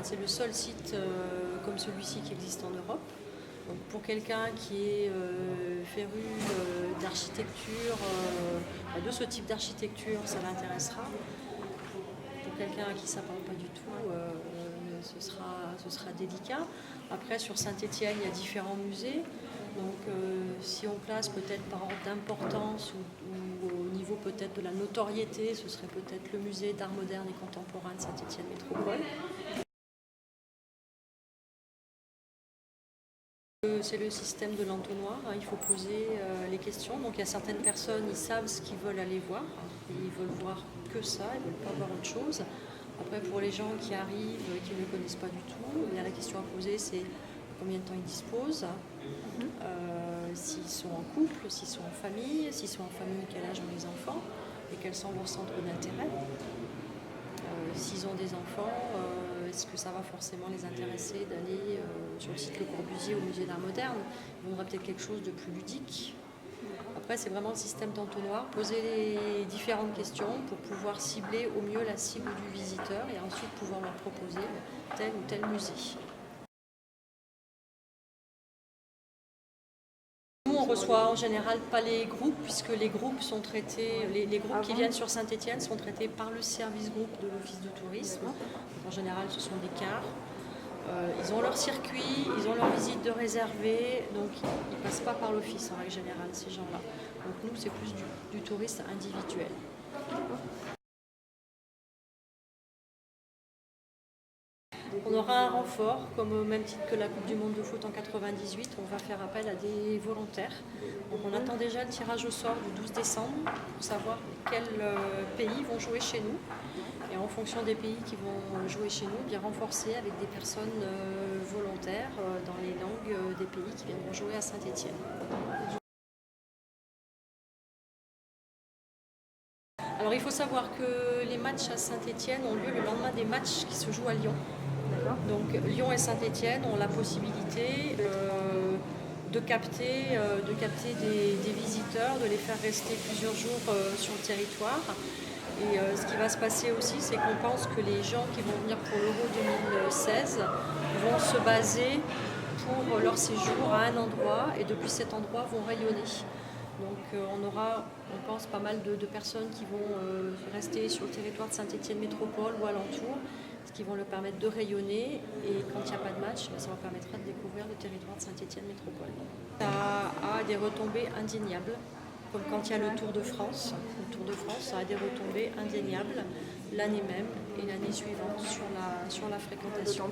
C'est le seul site comme celui-ci qui existe en Europe. Donc pour quelqu'un qui est féru d'architecture, de ce type d'architecture, ça l'intéressera. Pour quelqu'un à qui ça ne parle pas du tout, ce sera délicat. Après, sur Saint-Étienne, il y a différents musées. Donc si on classe peut-être par ordre d'importance ou au niveau peut-être de la notoriété, ce serait peut-être le musée d'art moderne et contemporain de Saint-Étienne Métropole. C'est le système de l'entonnoir, il faut poser les questions. Donc il y a certaines personnes, ils savent ce qu'ils veulent aller voir, ils veulent voir que ça, ils ne veulent pas voir autre chose. Après, pour les gens qui arrivent, qui ne connaissent pas du tout, il y a la question à poser, c'est combien de temps ils disposent, s'ils sont en couple, s'ils sont en famille, quel âge ont les enfants et quels sont leurs centres d'intérêt. S'ils ont des enfants, est-ce que ça va forcément les intéresser d'aller sur le site Le Corbusier au musée d'art moderne? Il faudra peut-être quelque chose de plus ludique. Après, c'est vraiment le système d'entonnoir, poser les différentes questions pour pouvoir cibler au mieux la cible du visiteur et ensuite pouvoir leur proposer tel ou tel musée. Nous, on reçoit en général pas les groupes, puisque les groupes sont traités, les groupes qui viennent sur Saint-Étienne sont traités par le service groupe de l'Office de tourisme. Donc, en général, ce sont des cars. Ils ont leur circuit, ils ont leur visite de réservée, donc ils ne passent pas par l'office en règle générale, ces gens-là. Donc nous, c'est plus du touriste individuel. On aura un renfort, comme au même titre que la Coupe du Monde de foot en 98, on va faire appel à des volontaires. Donc on attend déjà le tirage au sort du 12 décembre pour savoir quels pays vont jouer chez nous. Et en fonction des pays qui vont jouer chez nous, bien renforcer avec des personnes volontaires dans les langues des pays qui viendront jouer à Saint-Étienne. Alors il faut savoir que les matchs à Saint-Étienne ont lieu le lendemain des matchs qui se jouent à Lyon. Donc Lyon et Saint-Étienne ont la possibilité de capter des visiteurs, de les faire rester plusieurs jours sur le territoire. Et ce qui va se passer aussi, c'est qu'on pense que les gens qui vont venir pour l'Euro 2016 vont se baser pour leur séjour à un endroit et depuis cet endroit vont rayonner. Donc on aura, on pense, pas mal de personnes qui vont rester sur le territoire de Saint-Étienne Métropole ou alentour, ce qui vont leur permettre de rayonner et quand il n'y a pas de match, ça leur permettra de découvrir le territoire de Saint-Étienne Métropole. Ça a des retombées indéniables, comme quand il y a le Tour de France. Le Tour de France, ça a des retombées indéniables l'année même et l'année suivante sur la fréquentation.